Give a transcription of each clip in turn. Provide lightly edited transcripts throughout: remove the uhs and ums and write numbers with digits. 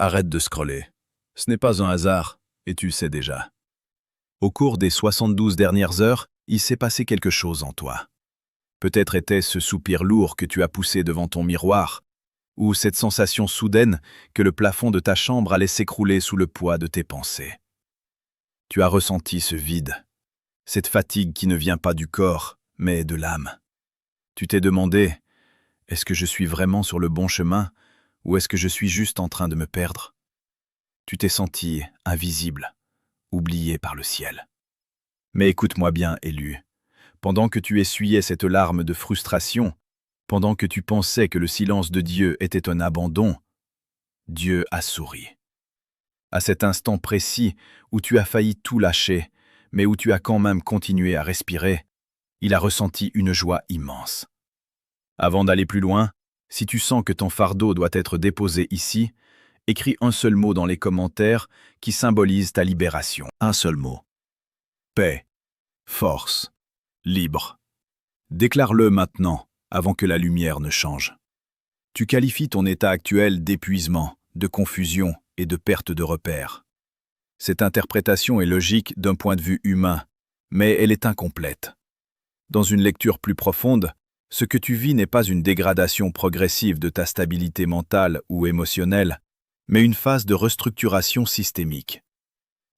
Arrête de scroller. Ce n'est pas un hasard, et tu le sais déjà. Au cours des 72 dernières heures, il s'est passé quelque chose en toi. Peut-être était-ce ce soupir lourd que tu as poussé devant ton miroir, ou cette sensation soudaine que le plafond de ta chambre allait s'écrouler sous le poids de tes pensées. Tu as ressenti ce vide, cette fatigue qui ne vient pas du corps, mais de l'âme. Tu t'es demandé, est-ce que je suis vraiment sur le bon chemin, ou est-ce que je suis juste en train de me perdre? Tu t'es senti invisible, oublié par le ciel. Mais écoute-moi bien, élu. Pendant que tu essuyais cette larme de frustration, pendant que tu pensais que le silence de Dieu était un abandon, Dieu a souri. À cet instant précis où tu as failli tout lâcher, mais où tu as quand même continué à respirer, il a ressenti une joie immense. Avant d'aller plus loin, si tu sens que ton fardeau doit être déposé ici, écris un seul mot dans les commentaires qui symbolise ta libération. Un seul mot. Paix, force, libre. Déclare-le maintenant, avant que la lumière ne change. Tu qualifies ton état actuel d'épuisement, de confusion et de perte de repères. Cette interprétation est logique d'un point de vue humain, mais elle est incomplète. Dans une lecture plus profonde, ce que tu vis n'est pas une dégradation progressive de ta stabilité mentale ou émotionnelle, mais une phase de restructuration systémique.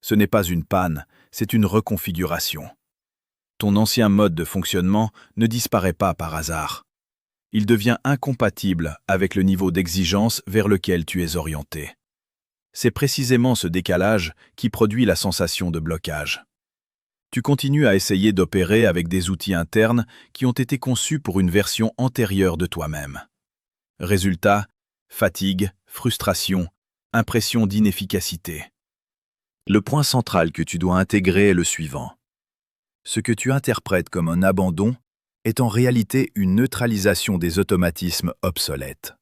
Ce n'est pas une panne, c'est une reconfiguration. Ton ancien mode de fonctionnement ne disparaît pas par hasard. Il devient incompatible avec le niveau d'exigence vers lequel tu es orienté. C'est précisément ce décalage qui produit la sensation de blocage. Tu continues à essayer d'opérer avec des outils internes qui ont été conçus pour une version antérieure de toi-même. Résultat, fatigue, frustration, impression d'inefficacité. Le point central que tu dois intégrer est le suivant. Ce que tu interprètes comme un abandon est en réalité une neutralisation des automatismes obsolètes.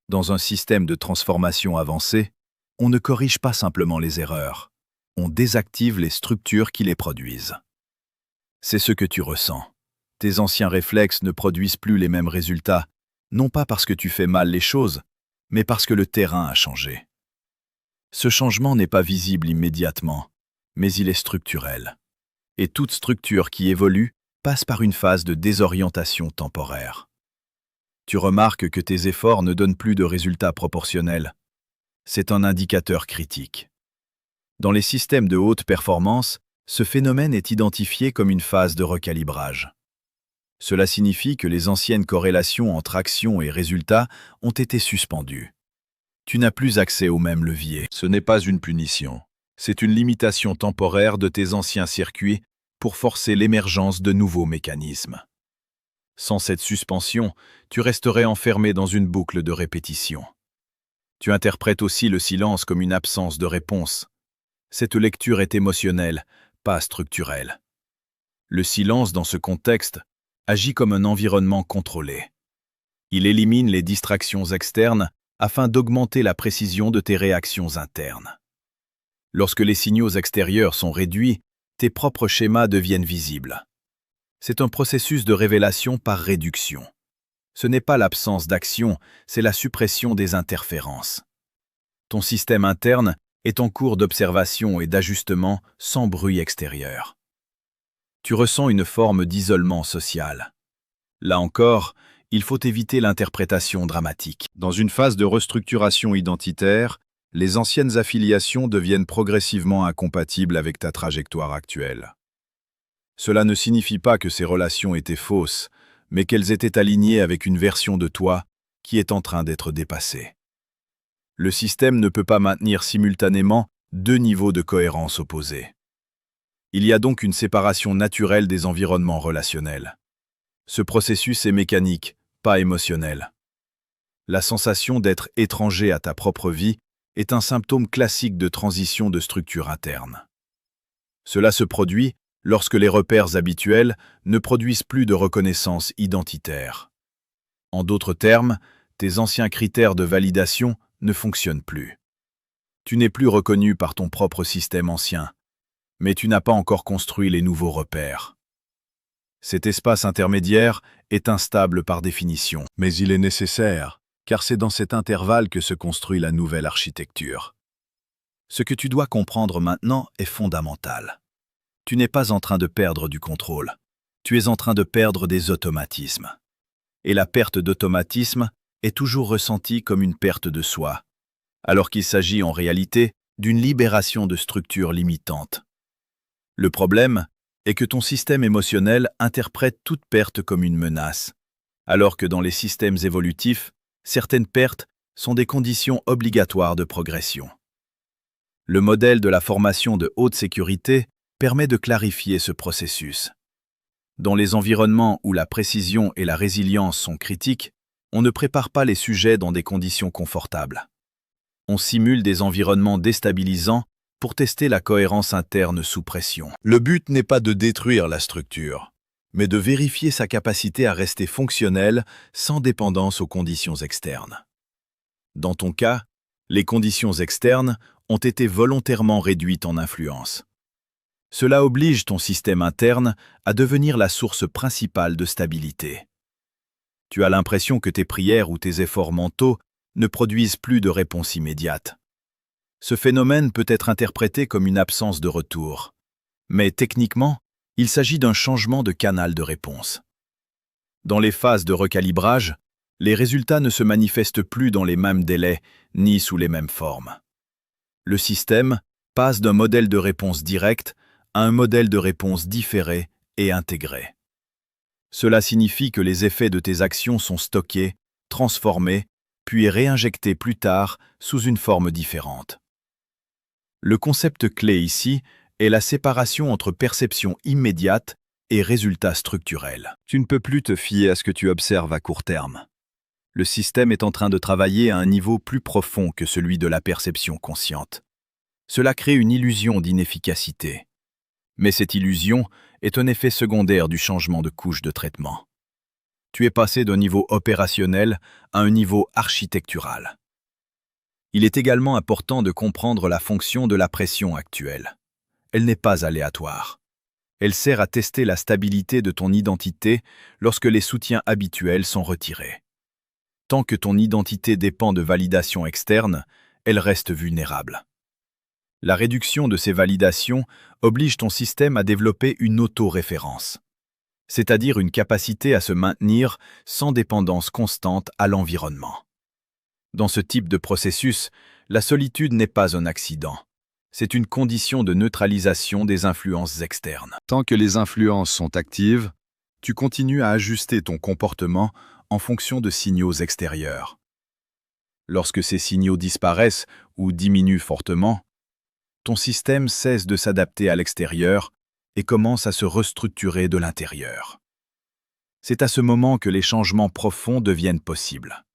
Dans un système de transformation avancé, on ne corrige pas simplement les erreurs, on désactive les structures qui les produisent. C'est ce que tu ressens. Tes anciens réflexes ne produisent plus les mêmes résultats, non pas parce que tu fais mal les choses, mais parce que le terrain a changé. Ce changement n'est pas visible immédiatement, mais il est structurel. Et toute structure qui évolue passe par une phase de désorientation temporaire. Tu remarques que tes efforts ne donnent plus de résultats proportionnels. C'est un indicateur critique. Dans les systèmes de haute performance, ce phénomène est identifié comme une phase de recalibrage. Cela signifie que les anciennes corrélations entre action et résultats ont été suspendues. Tu n'as plus accès au même levier. Ce n'est pas une punition. C'est une limitation temporaire de tes anciens circuits pour forcer l'émergence de nouveaux mécanismes. Sans cette suspension, tu resterais enfermé dans une boucle de répétition. Tu interprètes aussi le silence comme une absence de réponse. Cette lecture est émotionnelle, pas structurelle. Le silence, dans ce contexte, agit comme un environnement contrôlé. Il élimine les distractions externes afin d'augmenter la précision de tes réactions internes. Lorsque les signaux extérieurs sont réduits, tes propres schémas deviennent visibles. C'est un processus de révélation par réduction. Ce n'est pas l'absence d'action, c'est la suppression des interférences. Ton système interne est en cours d'observation et d'ajustement sans bruit extérieur. Tu ressens une forme d'isolement social. Là encore, il faut éviter l'interprétation dramatique. Dans une phase de restructuration identitaire, les anciennes affiliations deviennent progressivement incompatibles avec ta trajectoire actuelle. Cela ne signifie pas que ces relations étaient fausses, mais qu'elles étaient alignées avec une version de toi qui est en train d'être dépassée. Le système ne peut pas maintenir simultanément deux niveaux de cohérence opposés. Il y a donc une séparation naturelle des environnements relationnels. Ce processus est mécanique, pas émotionnel. La sensation d'être étranger à ta propre vie est un symptôme classique de transition de structure interne. Cela se produit lorsque les repères habituels ne produisent plus de reconnaissance identitaire. En d'autres termes, tes anciens critères de validation ne fonctionnent plus. Tu n'es plus reconnu par ton propre système ancien, mais tu n'as pas encore construit les nouveaux repères. Cet espace intermédiaire est instable par définition, mais il est nécessaire, car c'est dans cet intervalle que se construit la nouvelle architecture. Ce que tu dois comprendre maintenant est fondamental. Tu n'es pas en train de perdre du contrôle. Tu es en train de perdre des automatismes. Et la perte d'automatisme est toujours ressentie comme une perte de soi, alors qu'il s'agit en réalité d'une libération de structures limitantes. Le problème est que ton système émotionnel interprète toute perte comme une menace, alors que dans les systèmes évolutifs, certaines pertes sont des conditions obligatoires de progression. Le modèle de la formation de haute sécurité permet de clarifier ce processus. Dans les environnements où la précision et la résilience sont critiques, on ne prépare pas les sujets dans des conditions confortables. On simule des environnements déstabilisants pour tester la cohérence interne sous pression. Le but n'est pas de détruire la structure, mais de vérifier sa capacité à rester fonctionnelle sans dépendance aux conditions externes. Dans ton cas, les conditions externes ont été volontairement réduites en influence. Cela oblige ton système interne à devenir la source principale de stabilité. Tu as l'impression que tes prières ou tes efforts mentaux ne produisent plus de réponse immédiate. Ce phénomène peut être interprété comme une absence de retour, mais techniquement, il s'agit d'un changement de canal de réponse. Dans les phases de recalibrage, les résultats ne se manifestent plus dans les mêmes délais ni sous les mêmes formes. Le système passe d'un modèle de réponse directe à un modèle de réponse différé et intégré. Cela signifie que les effets de tes actions sont stockés, transformés, puis réinjectés plus tard sous une forme différente. Le concept clé ici est la séparation entre perception immédiate et résultats structurels. Tu ne peux plus te fier à ce que tu observes à court terme. Le système est en train de travailler à un niveau plus profond que celui de la perception consciente. Cela crée une illusion d'inefficacité. Mais cette illusion est un effet secondaire du changement de couche de traitement. Tu es passé d'un niveau opérationnel à un niveau architectural. Il est également important de comprendre la fonction de la pression actuelle. Elle n'est pas aléatoire. Elle sert à tester la stabilité de ton identité lorsque les soutiens habituels sont retirés. Tant que ton identité dépend de validations externes, elle reste vulnérable. La réduction de ces validations oblige ton système à développer une autoréférence, c'est-à-dire une capacité à se maintenir sans dépendance constante à l'environnement. Dans ce type de processus, la solitude n'est pas un accident. C'est une condition de neutralisation des influences externes. Tant que les influences sont actives, tu continues à ajuster ton comportement en fonction de signaux extérieurs. Lorsque ces signaux disparaissent ou diminuent fortement, ton système cesse de s'adapter à l'extérieur et commence à se restructurer de l'intérieur. C'est à ce moment que les changements profonds deviennent possibles.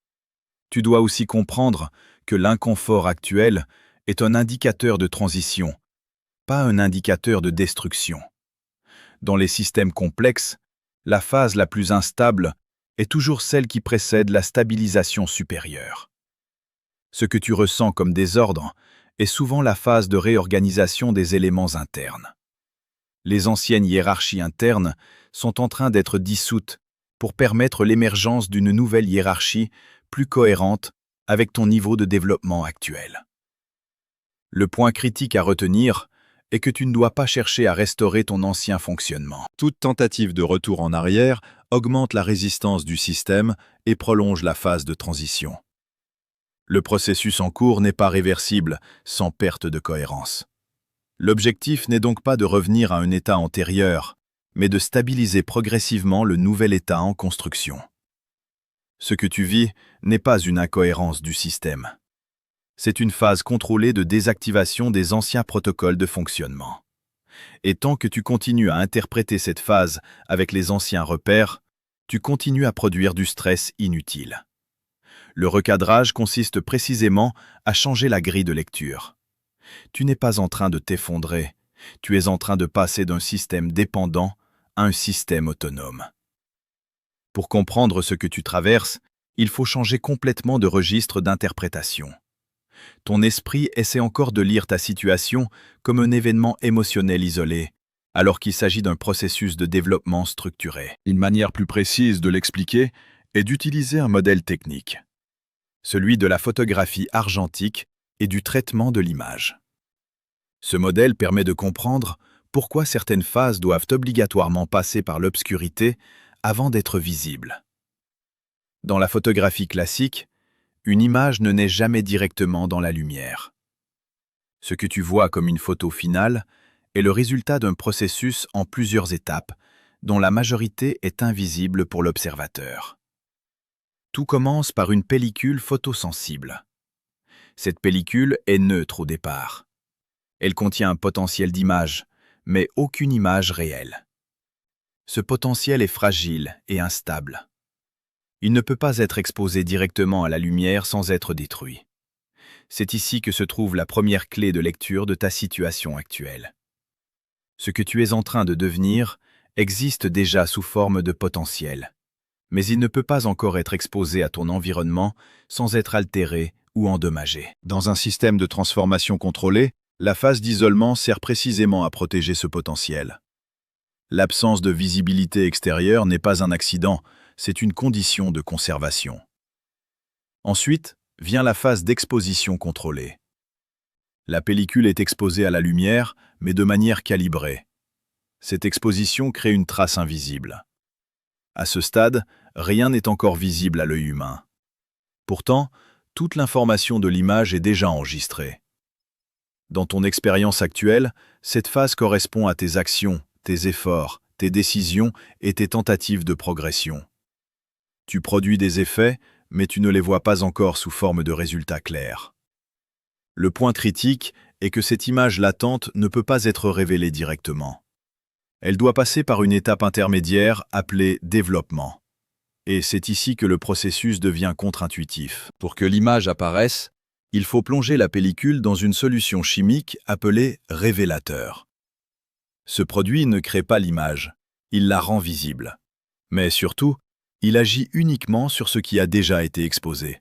Tu dois aussi comprendre que l'inconfort actuel est un indicateur de transition, pas un indicateur de destruction. Dans les systèmes complexes, la phase la plus instable est toujours celle qui précède la stabilisation supérieure. Ce que tu ressens comme désordre est souvent la phase de réorganisation des éléments internes. Les anciennes hiérarchies internes sont en train d'être dissoutes pour permettre l'émergence d'une nouvelle hiérarchie plus cohérente avec ton niveau de développement actuel. Le point critique à retenir est que tu ne dois pas chercher à restaurer ton ancien fonctionnement. Toute tentative de retour en arrière augmente la résistance du système et prolonge la phase de transition. Le processus en cours n'est pas réversible sans perte de cohérence. L'objectif n'est donc pas de revenir à un état antérieur, mais de stabiliser progressivement le nouvel état en construction. Ce que tu vis n'est pas une incohérence du système. C'est une phase contrôlée de désactivation des anciens protocoles de fonctionnement. Et tant que tu continues à interpréter cette phase avec les anciens repères, tu continues à produire du stress inutile. Le recadrage consiste précisément à changer la grille de lecture. Tu n'es pas en train de t'effondrer, tu es en train de passer d'un système dépendant à un système autonome. Pour comprendre ce que tu traverses, il faut changer complètement de registre d'interprétation. Ton esprit essaie encore de lire ta situation comme un événement émotionnel isolé, alors qu'il s'agit d'un processus de développement structuré. Une manière plus précise de l'expliquer est d'utiliser un modèle technique. celui de la photographie argentique et du traitement de l'image. Ce modèle permet de comprendre pourquoi certaines phases doivent obligatoirement passer par l'obscurité avant d'être visibles. Dans la photographie classique, une image ne naît jamais directement dans la lumière. Ce que tu vois comme une photo finale est le résultat d'un processus en plusieurs étapes, dont la majorité est invisible pour l'observateur. Tout commence par une pellicule photosensible. Cette pellicule est neutre au départ. Elle contient un potentiel d'image, mais aucune image réelle. Ce potentiel est fragile et instable. Il ne peut pas être exposé directement à la lumière sans être détruit. C'est ici que se trouve la première clé de lecture de ta situation actuelle. Ce que tu es en train de devenir existe déjà sous forme de potentiel, mais il ne peut pas encore être exposé à ton environnement sans être altéré ou endommagé. Dans un système de transformation contrôlée, la phase d'isolement sert précisément à protéger ce potentiel. L'absence de visibilité extérieure n'est pas un accident, c'est une condition de conservation. Ensuite, vient la phase d'exposition contrôlée. La pellicule est exposée à la lumière, mais de manière calibrée. Cette exposition crée une trace invisible. À ce stade, rien n'est encore visible à l'œil humain. Pourtant, toute l'information de l'image est déjà enregistrée. Dans ton expérience actuelle, cette phase correspond à tes actions, tes efforts, tes décisions et tes tentatives de progression. Tu produis des effets, mais tu ne les vois pas encore sous forme de résultats clairs. Le point critique est que cette image latente ne peut pas être révélée directement. Elle doit passer par une étape intermédiaire appelée développement. Et c'est ici que le processus devient contre-intuitif. Pour que l'image apparaisse, il faut plonger la pellicule dans une solution chimique appelée révélateur. Ce produit ne crée pas l'image, il la rend visible. Mais surtout, il agit uniquement sur ce qui a déjà été exposé.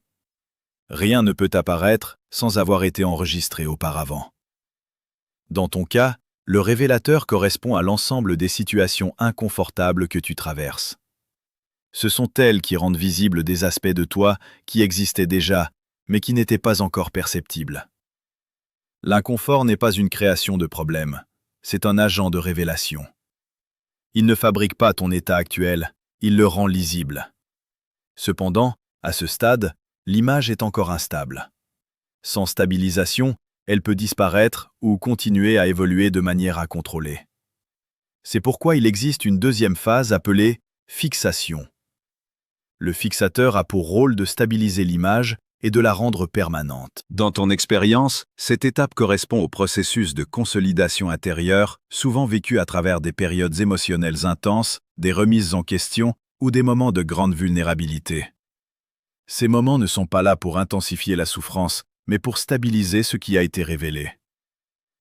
Rien ne peut apparaître sans avoir été enregistré auparavant. Dans ton cas, le révélateur correspond à l'ensemble des situations inconfortables que tu traverses. Ce sont elles qui rendent visibles des aspects de toi qui existaient déjà, mais qui n'étaient pas encore perceptibles. L'inconfort n'est pas une création de problème, c'est un agent de révélation. Il ne fabrique pas ton état actuel, il le rend lisible. Cependant, à ce stade, l'image est encore instable. Sans stabilisation, elle peut disparaître ou continuer à évoluer de manière à contrôler. C'est pourquoi il existe une deuxième phase appelée fixation. Le fixateur a pour rôle de stabiliser l'image et de la rendre permanente. Dans ton expérience, cette étape correspond au processus de consolidation intérieure, souvent vécu à travers des périodes émotionnelles intenses, des remises en question ou des moments de grande vulnérabilité. Ces moments ne sont pas là pour intensifier la souffrance, mais pour stabiliser ce qui a été révélé.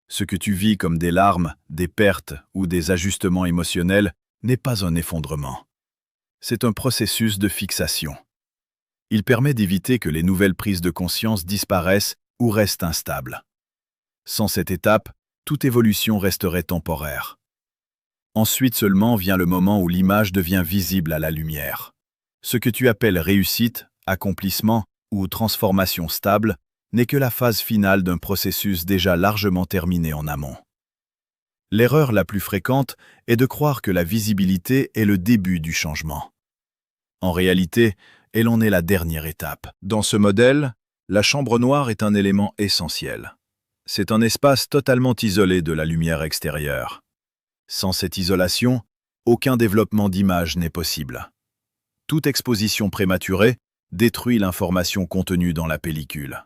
Ce que tu vis comme des larmes, des pertes ou des ajustements émotionnels n'est pas un effondrement. C'est un processus de fixation. Il permet d'éviter que les nouvelles prises de conscience disparaissent ou restent instables. Sans cette étape, toute évolution resterait temporaire. Ensuite seulement vient le moment où l'image devient visible à la lumière. Ce que tu appelles réussite, accomplissement ou transformation stable n'est que la phase finale d'un processus déjà largement terminé en amont. L'erreur la plus fréquente est de croire que la visibilité est le début du changement. En réalité, elle en est la dernière étape. Dans ce modèle, la chambre noire est un élément essentiel. C'est un espace totalement isolé de la lumière extérieure. Sans cette isolation, aucun développement d'image n'est possible. Toute exposition prématurée détruit l'information contenue dans la pellicule.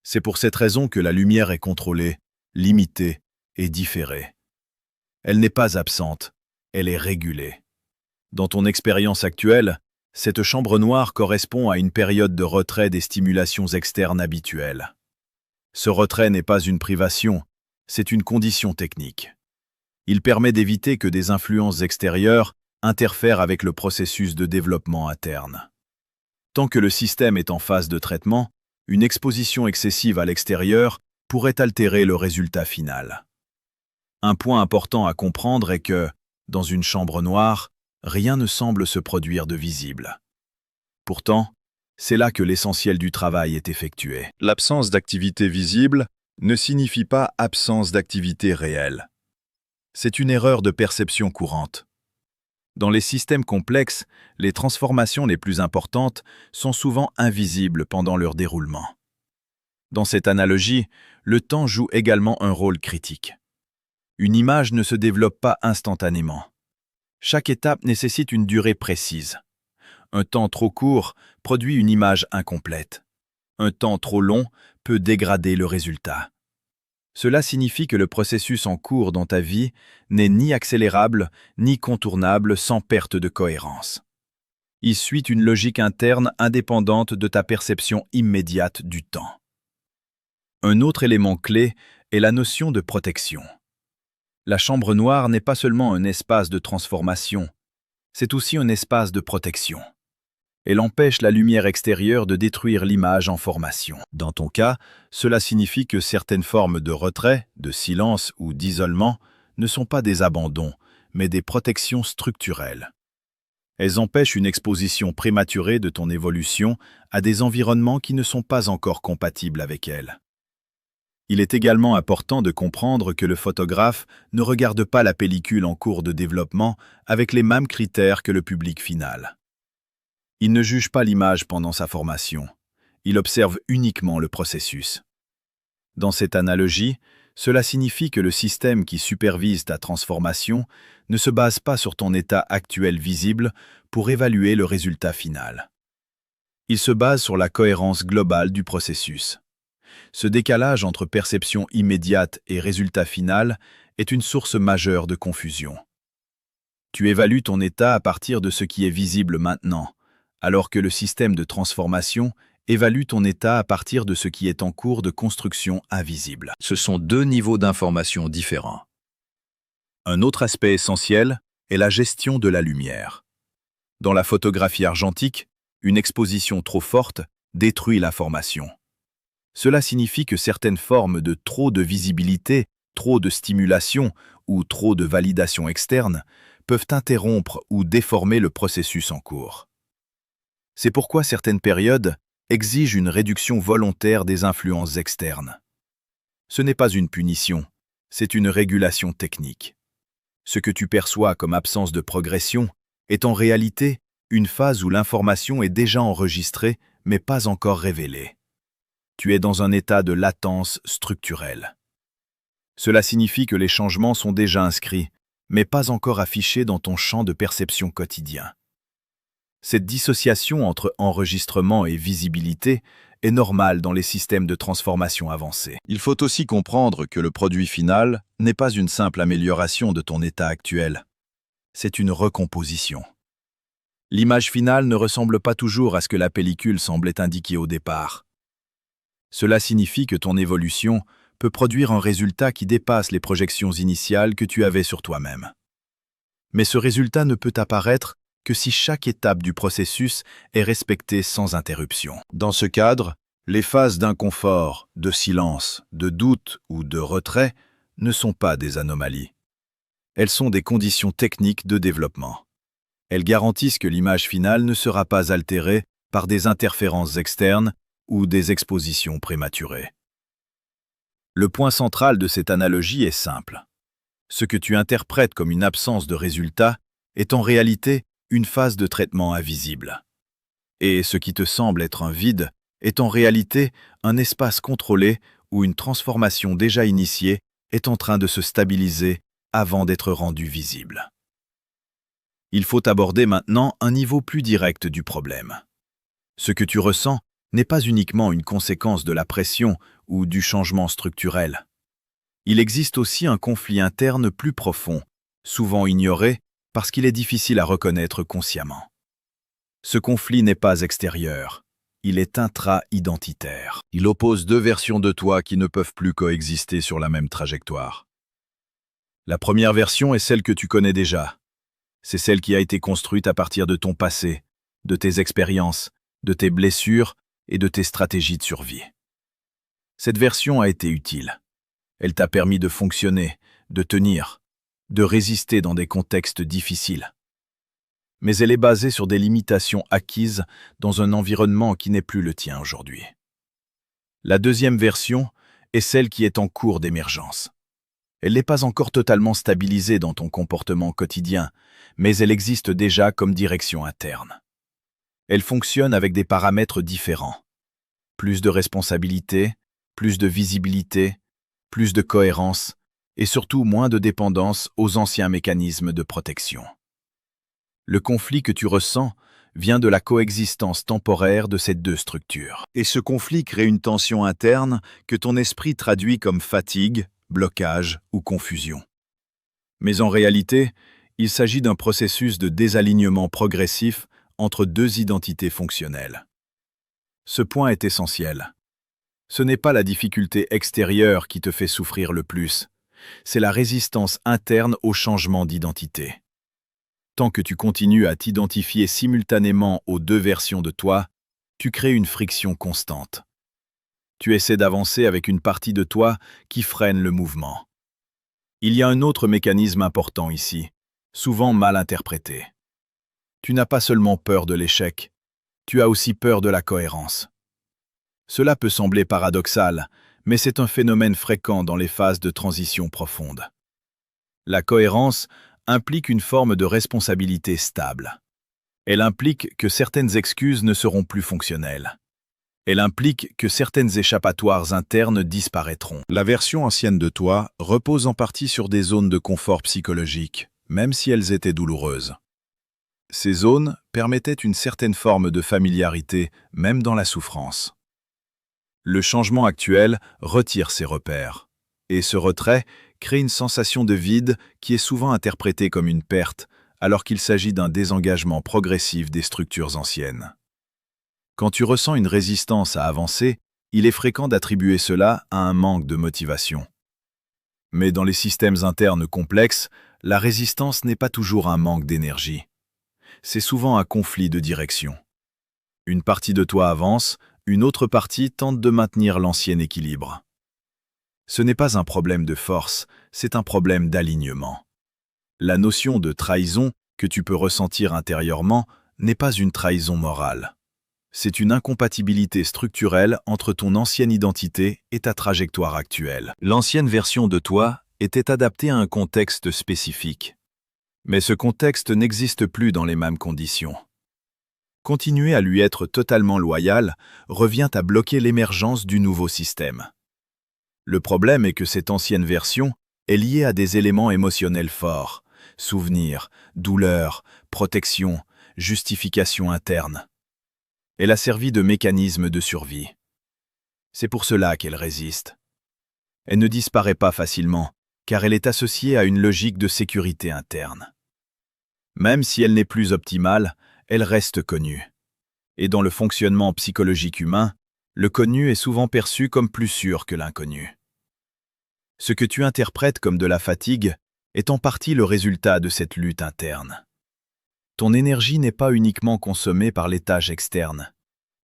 C'est pour cette raison que la lumière est contrôlée, limitée et différée. Elle n'est pas absente, elle est régulée. Dans ton expérience actuelle, cette chambre noire correspond à une période de retrait des stimulations externes habituelles. Ce retrait n'est pas une privation, c'est une condition technique. Il permet d'éviter que des influences extérieures interfèrent avec le processus de développement interne. Tant que le système est en phase de traitement, une exposition excessive à l'extérieur pourrait altérer le résultat final. Un point important à comprendre est que, dans une chambre noire, rien ne semble se produire de visible. Pourtant, C'est là que l'essentiel du travail est effectué. L'absence d'activité visible ne signifie pas absence d'activité réelle. C'est une erreur de perception courante. Dans les systèmes complexes, les transformations les plus importantes sont souvent invisibles pendant leur déroulement. Dans cette analogie, le temps joue également un rôle critique. Une image ne se développe pas instantanément. Chaque étape nécessite une durée précise. Un temps trop court produit une image incomplète. Un temps trop long peut dégrader le résultat. Cela signifie que le processus en cours dans ta vie n'est ni accélérable ni contournable sans perte de cohérence. Il suit une logique interne indépendante de ta perception immédiate du temps. Un autre élément clé est la notion de protection. La chambre noire n'est pas seulement un espace de transformation, c'est aussi un espace de protection. Elle empêche la lumière extérieure de détruire l'image en formation. Dans ton cas, cela signifie que certaines formes de retrait, de silence ou d'isolement ne sont pas des abandons, mais des protections structurelles. Elles empêchent une exposition prématurée de ton évolution à des environnements qui ne sont pas encore compatibles avec elle. Il est également important de comprendre que le photographe ne regarde pas la pellicule en cours de développement avec les mêmes critères que le public final. Il ne juge pas l'image pendant sa formation, il observe uniquement le processus. Dans cette analogie, cela signifie que le système qui supervise ta transformation ne se base pas sur ton état actuel visible pour évaluer le résultat final. Il se base sur la cohérence globale du processus. Ce décalage entre perception immédiate et résultat final est une source majeure de confusion. Tu évalues ton état à partir de ce qui est visible maintenant, alors que le système de transformation évalue ton état à partir de ce qui est en cours de construction invisible. Ce sont deux niveaux d'information différents. Un autre aspect essentiel est la gestion de la lumière. Dans la photographie argentique, une exposition trop forte détruit la formation. Cela signifie que certaines formes de trop de visibilité, trop de stimulation ou trop de validation externe peuvent interrompre ou déformer le processus en cours. C'est pourquoi certaines périodes exigent une réduction volontaire des influences externes. Ce n'est pas une punition, c'est une régulation technique. Ce que tu perçois comme absence de progression est en réalité une phase où l'information est déjà enregistrée mais pas encore révélée. Tu es dans un état de latence structurelle. Cela signifie que les changements sont déjà inscrits, mais pas encore affichés dans ton champ de perception quotidien. Cette dissociation entre enregistrement et visibilité est normale dans les systèmes de transformation avancés. Il faut aussi comprendre que le produit final n'est pas une simple amélioration de ton état actuel. C'est une recomposition. L'image finale ne ressemble pas toujours à ce que la pellicule semblait indiquer au départ. Cela signifie que ton évolution peut produire un résultat qui dépasse les projections initiales que tu avais sur toi-même. Mais ce résultat ne peut apparaître que si chaque étape du processus est respectée sans interruption. Dans ce cadre, les phases d'inconfort, de silence, de doute ou de retrait ne sont pas des anomalies. Elles sont des conditions techniques de développement. Elles garantissent que l'image finale ne sera pas altérée par des interférences externes ou des expositions prématurées. Le point central de cette analogie est simple. Ce que tu interprètes comme une absence de résultat est en réalité une phase de traitement invisible. Et ce qui te semble être un vide est en réalité un espace contrôlé où une transformation déjà initiée est en train de se stabiliser avant d'être rendue visible. Il faut aborder maintenant un niveau plus direct du problème. Ce que tu ressens n'est pas uniquement une conséquence de la pression ou du changement structurel. Il existe aussi un conflit interne plus profond, souvent ignoré parce qu'il est difficile à reconnaître consciemment. Ce conflit n'est pas extérieur, il est intra-identitaire. Il oppose deux versions de toi qui ne peuvent plus coexister sur la même trajectoire. La première version est celle que tu connais déjà. C'est celle qui a été construite à partir de ton passé, de tes expériences, de tes blessures et de tes stratégies de survie. Cette version a été utile. Elle t'a permis de fonctionner, de tenir, de résister dans des contextes difficiles. mais elle est basée sur des limitations acquises dans un environnement qui n'est plus le tien aujourd'hui. La deuxième version est celle qui est en cours d'émergence. Elle n'est pas encore totalement stabilisée dans ton comportement quotidien, mais elle existe déjà comme direction interne. Elle fonctionne avec des paramètres différents. Plus de responsabilité, plus de visibilité, plus de cohérence et surtout moins de dépendance aux anciens mécanismes de protection. Le conflit que tu ressens vient de la coexistence temporaire de ces deux structures. Et ce conflit crée une tension interne que ton esprit traduit comme fatigue, blocage ou confusion. Mais en réalité, il s'agit d'un processus de désalignement progressif entre deux identités fonctionnelles. Ce point est essentiel. Ce n'est pas la difficulté extérieure qui te fait souffrir le plus, c'est la résistance interne au changement d'identité. Tant que tu continues à t'identifier simultanément aux deux versions de toi, tu crées une friction constante. Tu essaies d'avancer avec une partie de toi qui freine le mouvement. Il y a un autre mécanisme important ici, souvent mal interprété. Tu n'as pas seulement peur de l'échec, tu as aussi peur de la cohérence. Cela peut sembler paradoxal, mais c'est un phénomène fréquent dans les phases de transition profonde. La cohérence implique une forme de responsabilité stable. Elle implique que certaines excuses ne seront plus fonctionnelles. Elle implique que certaines échappatoires internes disparaîtront. La version ancienne de toi repose en partie sur des zones de confort psychologique, même si elles étaient douloureuses. Ces zones permettaient une certaine forme de familiarité, même dans la souffrance. Le changement actuel retire ces repères, et ce retrait crée une sensation de vide qui est souvent interprétée comme une perte, alors qu'il s'agit d'un désengagement progressif des structures anciennes. Quand tu ressens une résistance à avancer, il est fréquent d'attribuer cela à un manque de motivation. Mais dans les systèmes internes complexes, la résistance n'est pas toujours un manque d'énergie. C'est souvent un conflit de direction. Une partie de toi avance, une autre partie tente de maintenir l'ancien équilibre. Ce n'est pas un problème de force, c'est un problème d'alignement. La notion de trahison que tu peux ressentir intérieurement n'est pas une trahison morale. C'est une incompatibilité structurelle entre ton ancienne identité et ta trajectoire actuelle. L'ancienne version de toi était adaptée à un contexte spécifique. Mais ce contexte n'existe plus dans les mêmes conditions. Continuer à lui être totalement loyal revient à bloquer l'émergence du nouveau système. Le problème est que cette ancienne version est liée à des éléments émotionnels forts, souvenirs, douleurs, protection, justification interne. Elle a servi de mécanisme de survie. C'est pour cela qu'elle résiste. Elle ne disparaît pas facilement, car elle est associée à une logique de sécurité interne. Même si elle n'est plus optimale, elle reste connue. Et dans le fonctionnement psychologique humain, le connu est souvent perçu comme plus sûr que l'inconnu. Ce que tu interprètes comme de la fatigue est en partie le résultat de cette lutte interne. Ton énergie n'est pas uniquement consommée par les tâches externes.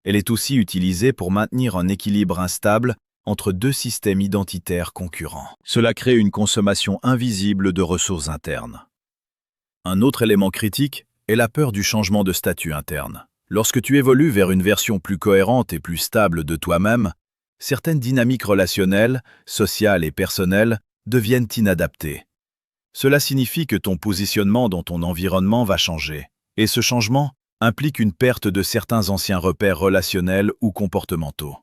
Elle est aussi utilisée pour maintenir un équilibre instable entre deux systèmes identitaires concurrents. Cela crée une consommation invisible de ressources internes. Un autre élément critique est la peur du changement de statut interne. Lorsque tu évolues vers une version plus cohérente et plus stable de toi-même, certaines dynamiques relationnelles, sociales et personnelles deviennent inadaptées. Cela signifie que ton positionnement dans ton environnement va changer. Et ce changement implique une perte de certains anciens repères relationnels ou comportementaux.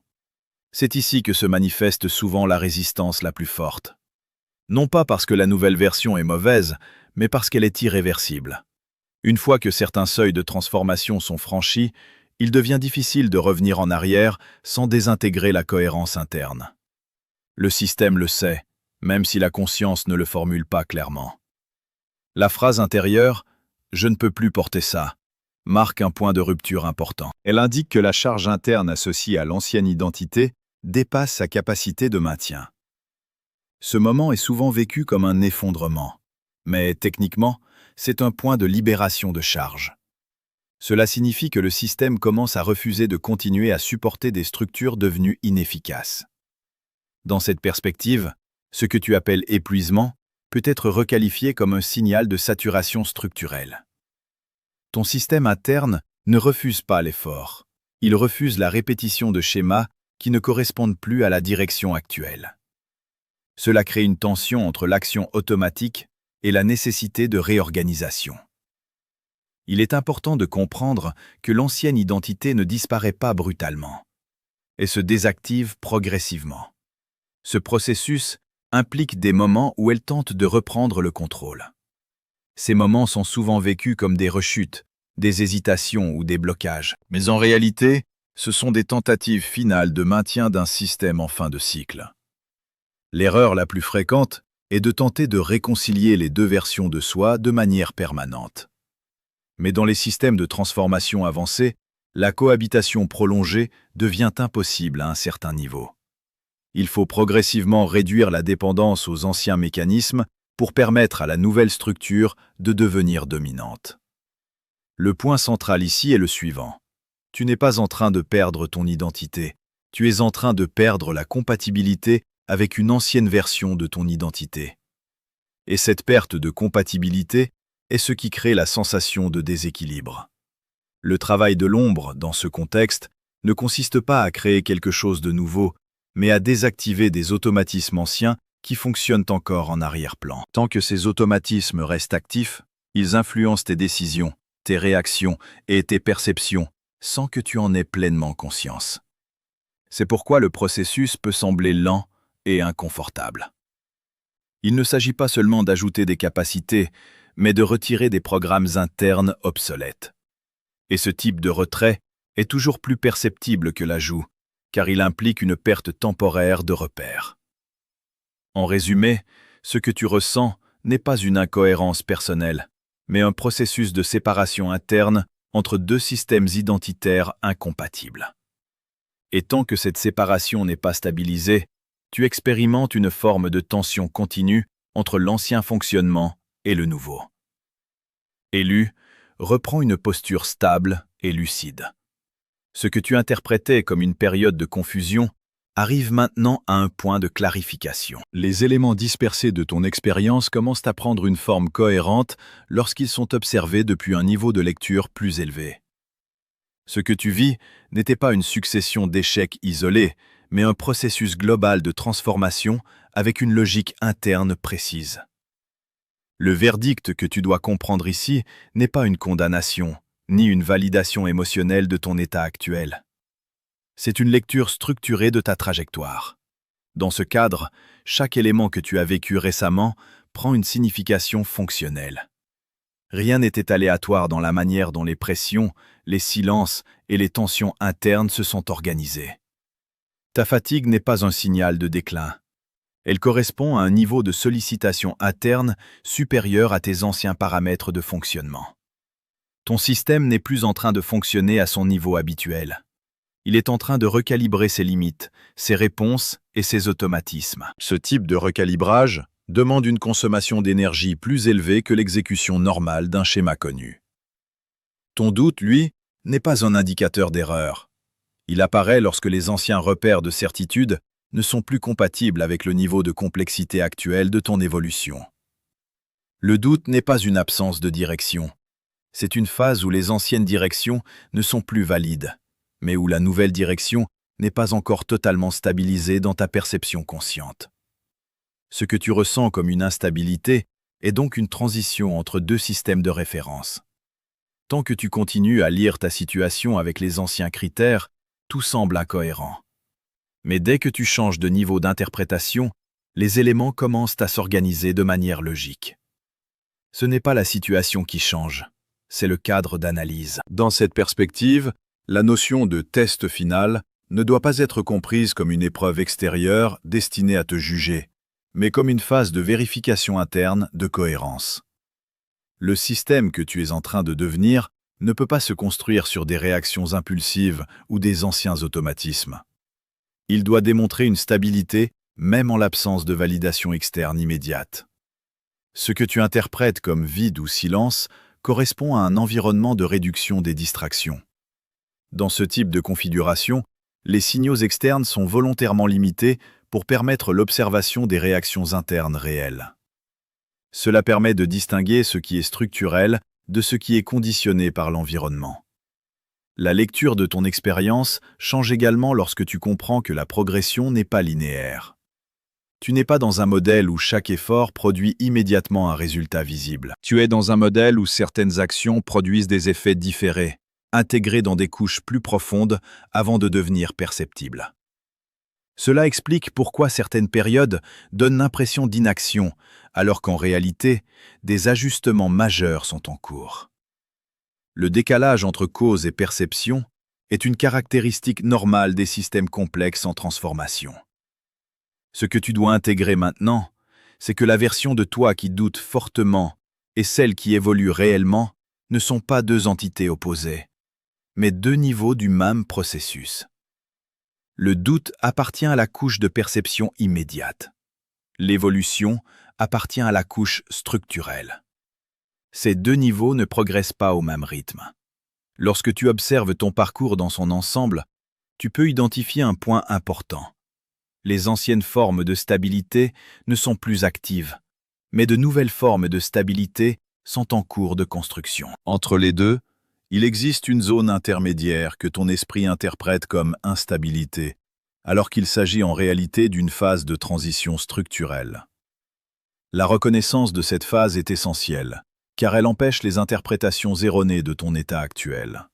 C'est ici que se manifeste souvent la résistance la plus forte. Non pas parce que la nouvelle version est mauvaise, mais parce qu'elle est irréversible. Une fois que certains seuils de transformation sont franchis, il devient difficile de revenir en arrière sans désintégrer la cohérence interne. Le système le sait, même si la conscience ne le formule pas clairement. La phrase intérieure « Je ne peux plus porter ça » marque un point de rupture important. Elle indique que la charge interne associée à l'ancienne identité dépasse sa capacité de maintien. Ce moment est souvent vécu comme un effondrement, mais techniquement, c'est un point de libération de charge. Cela signifie que le système commence à refuser de continuer à supporter des structures devenues inefficaces. Dans cette perspective, ce que tu appelles épuisement peut être requalifié comme un signal de saturation structurelle. Ton système interne ne refuse pas l'effort. Il refuse la répétition de schémas qui ne correspondent plus à la direction actuelle. Cela crée une tension entre l'action automatique et la nécessité de réorganisation. Il est important de comprendre que l'ancienne identité ne disparaît pas brutalement et se désactive progressivement. Ce processus implique des moments où elle tente de reprendre le contrôle. Ces moments sont souvent vécus comme des rechutes, des hésitations ou des blocages. Mais en réalité, ce sont des tentatives finales de maintien d'un système en fin de cycle. L'erreur la plus fréquente est de tenter de réconcilier les deux versions de soi de manière permanente. Mais dans les systèmes de transformation avancés, la cohabitation prolongée devient impossible à un certain niveau. Il faut progressivement réduire la dépendance aux anciens mécanismes pour permettre à la nouvelle structure de devenir dominante. Le point central ici est le suivant. Tu n'es pas en train de perdre ton identité, tu es en train de perdre la compatibilité avec une ancienne version de ton identité. Et cette perte de compatibilité est ce qui crée la sensation de déséquilibre. Le travail de l'ombre, dans ce contexte, ne consiste pas à créer quelque chose de nouveau, mais à désactiver des automatismes anciens qui fonctionnent encore en arrière-plan. Tant que ces automatismes restent actifs, ils influencent tes décisions, tes réactions et tes perceptions, sans que tu en aies pleinement conscience. C'est pourquoi le processus peut sembler lent et inconfortable. Il ne s'agit pas seulement d'ajouter des capacités, mais de retirer des programmes internes obsolètes. Et ce type de retrait est toujours plus perceptible que l'ajout, car il implique une perte temporaire de repères. En résumé, ce que tu ressens n'est pas une incohérence personnelle, mais un processus de séparation interne entre deux systèmes identitaires incompatibles. Et tant que cette séparation n'est pas stabilisée, tu expérimentes une forme de tension continue entre l'ancien fonctionnement et le nouveau. Élu, reprends une posture stable et lucide. Ce que tu interprétais comme une période de confusion arrive maintenant à un point de clarification. Les éléments dispersés de ton expérience commencent à prendre une forme cohérente lorsqu'ils sont observés depuis un niveau de lecture plus élevé. Ce que tu vis n'était pas une succession d'échecs isolés, mais un processus global de transformation avec une logique interne précise. Le verdict que tu dois comprendre ici n'est pas une condamnation, ni une validation émotionnelle de ton état actuel. C'est une lecture structurée de ta trajectoire. Dans ce cadre, chaque élément que tu as vécu récemment prend une signification fonctionnelle. Rien n'était aléatoire dans la manière dont les pressions, les silences et les tensions internes se sont organisées. Ta fatigue n'est pas un signal de déclin. Elle correspond à un niveau de sollicitation interne supérieur à tes anciens paramètres de fonctionnement. Ton système n'est plus en train de fonctionner à son niveau habituel. Il est en train de recalibrer ses limites, ses réponses et ses automatismes. Ce type de recalibrage demande une consommation d'énergie plus élevée que l'exécution normale d'un schéma connu. Ton doute, lui, n'est pas un indicateur d'erreur. Il apparaît lorsque les anciens repères de certitude ne sont plus compatibles avec le niveau de complexité actuel de ton évolution. Le doute n'est pas une absence de direction. C'est une phase où les anciennes directions ne sont plus valides, mais où la nouvelle direction n'est pas encore totalement stabilisée dans ta perception consciente. Ce que tu ressens comme une instabilité est donc une transition entre deux systèmes de référence. Tant que tu continues à lire ta situation avec les anciens critères, tout semble incohérent. Mais dès que tu changes de niveau d'interprétation, les éléments commencent à s'organiser de manière logique. Ce n'est pas la situation qui change, c'est le cadre d'analyse. Dans cette perspective, la notion de test final ne doit pas être comprise comme une épreuve extérieure destinée à te juger, mais comme une phase de vérification interne de cohérence. Le système que tu es en train de devenir ne peut pas se construire sur des réactions impulsives ou des anciens automatismes. Il doit démontrer une stabilité, même en l'absence de validation externe immédiate. Ce que tu interprètes comme vide ou silence correspond à un environnement de réduction des distractions. Dans ce type de configuration, les signaux externes sont volontairement limités pour permettre l'observation des réactions internes réelles. Cela permet de distinguer ce qui est structurel de ce qui est conditionné par l'environnement. La lecture de ton expérience change également lorsque tu comprends que la progression n'est pas linéaire. Tu n'es pas dans un modèle où chaque effort produit immédiatement un résultat visible. Tu es dans un modèle où certaines actions produisent des effets différés, intégrés dans des couches plus profondes avant de devenir perceptibles. Cela explique pourquoi certaines périodes donnent l'impression d'inaction, alors qu'en réalité, des ajustements majeurs sont en cours. Le décalage entre cause et perception est une caractéristique normale des systèmes complexes en transformation. Ce que tu dois intégrer maintenant, c'est que la version de toi qui doute fortement et celle qui évolue réellement ne sont pas deux entités opposées, mais deux niveaux du même processus. Le doute appartient à la couche de perception immédiate. L'évolution appartient à la couche structurelle. Ces deux niveaux ne progressent pas au même rythme. Lorsque tu observes ton parcours dans son ensemble, tu peux identifier un point important. Les anciennes formes de stabilité ne sont plus actives, mais de nouvelles formes de stabilité sont en cours de construction. Entre les deux, il existe une zone intermédiaire que ton esprit interprète comme instabilité, alors qu'il s'agit en réalité d'une phase de transition structurelle. La reconnaissance de cette phase est essentielle, car elle empêche les interprétations erronées de ton état actuel.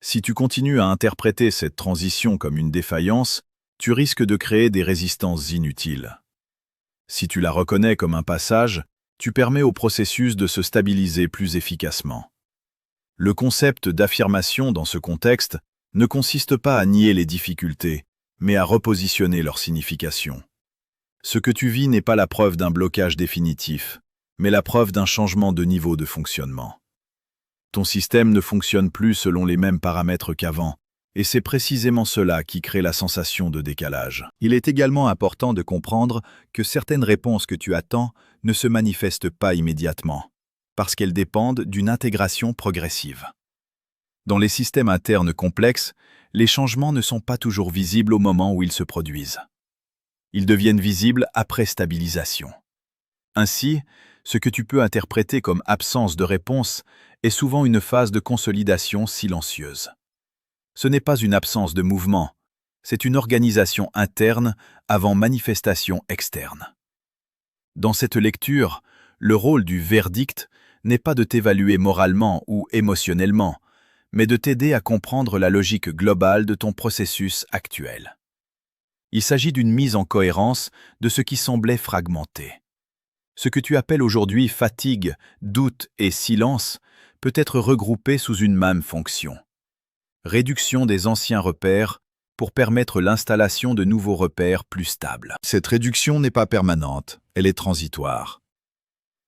Si tu continues à interpréter cette transition comme une défaillance, tu risques de créer des résistances inutiles. Si tu la reconnais comme un passage, tu permets au processus de se stabiliser plus efficacement. Le concept d'affirmation dans ce contexte ne consiste pas à nier les difficultés, mais à repositionner leur signification. Ce que tu vis n'est pas la preuve d'un blocage définitif, mais la preuve d'un changement de niveau de fonctionnement. Ton système ne fonctionne plus selon les mêmes paramètres qu'avant, et c'est précisément cela qui crée la sensation de décalage. Il est également important de comprendre que certaines réponses que tu attends ne se manifestent pas immédiatement, parce qu'elles dépendent d'une intégration progressive. Dans les systèmes internes complexes, les changements ne sont pas toujours visibles au moment où ils se produisent. Ils deviennent visibles après stabilisation. Ainsi, ce que tu peux interpréter comme absence de réponse est souvent une phase de consolidation silencieuse. Ce n'est pas une absence de mouvement, c'est une organisation interne avant manifestation externe. Dans cette lecture, le rôle du verdict n'est pas de t'évaluer moralement ou émotionnellement, mais de t'aider à comprendre la logique globale de ton processus actuel. Il s'agit d'une mise en cohérence de ce qui semblait fragmenté. Ce que tu appelles aujourd'hui fatigue, doute et silence peut être regroupé sous une même fonction. Réduction des anciens repères pour permettre l'installation de nouveaux repères plus stables. Cette réduction n'est pas permanente, elle est transitoire.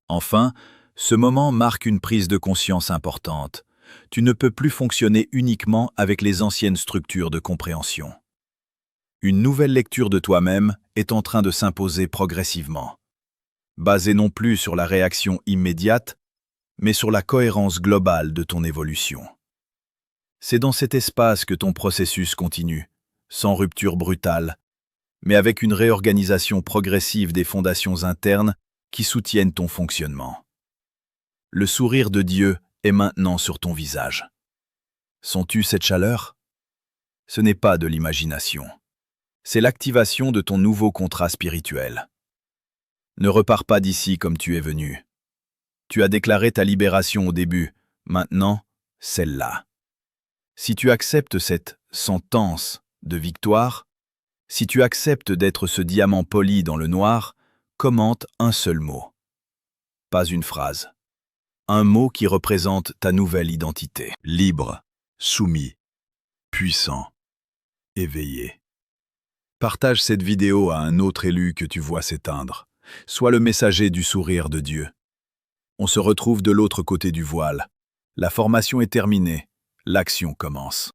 Enfin, ce moment marque une prise de conscience importante. Tu ne peux plus fonctionner uniquement avec les anciennes structures de compréhension. Une nouvelle lecture de toi-même est en train de s'imposer progressivement, basée non plus sur la réaction immédiate, mais sur la cohérence globale de ton évolution. C'est dans cet espace que ton processus continue, sans rupture brutale, mais avec une réorganisation progressive des fondations internes qui soutiennent ton fonctionnement. Le sourire de Dieu est maintenant sur ton visage. Sens-tu cette chaleur? Ce n'est pas de l'imagination. C'est l'activation de ton nouveau contrat spirituel. Ne repars pas d'ici comme tu es venu. Tu as déclaré ta libération au début, maintenant, celle-là. Si tu acceptes cette sentence de victoire, si tu acceptes d'être ce diamant poli dans le noir, commente un seul mot. Pas une phrase. Un mot qui représente ta nouvelle identité. Libre, soumis, puissant, éveillé. Partage cette vidéo à un autre élu que tu vois s'éteindre. Sois le messager du sourire de Dieu. On se retrouve de l'autre côté du voile. La formation est terminée. L'action commence.